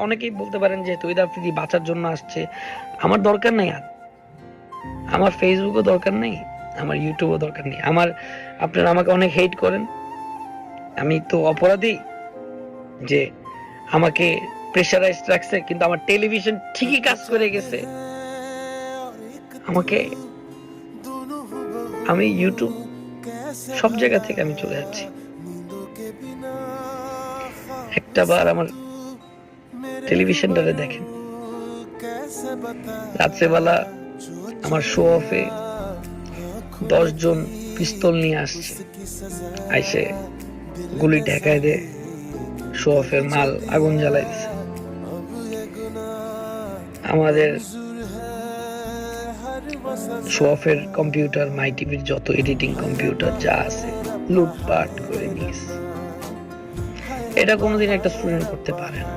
অনেকেই বলতে পারেন যে তৌহিদ আফ্রিদি বাঁচার জন্য আসছে, আমার দরকার নাই। আর আমার ফেসবুকও দরকার নেই, আমার ইউটিউবও দরকার নেই। আপনারা আমাকে অনেক হেট করেন, আমি তো অপরাধী যে আমাকে প্রেশারাইজড রাখছে, কিন্তু আমার টেলিভিশন ঠিকই কাজ করে গেছে। আমাকে আমি ইউটিউব সব জায়গা থেকে আমি চলে যাচ্ছি। একটা বার আমার টেলিভিশনটারে দেখেন, রাত্রেবেলা আমার শো অফে 10 জন পিস্তল নিয়ে আসছে, আইসে গুলি ঠেকায় দে, শো অফের মাল আগুন জ্বালাই দিছে। আমাদের শো অফের কম্পিউটার, মাই টিভির যত এডিটিং কম্পিউটার যা আছে লুটপাট করে নিয়েছে। এটা কোনোদিন একটা স্টুডেন্ট করতে পারে না।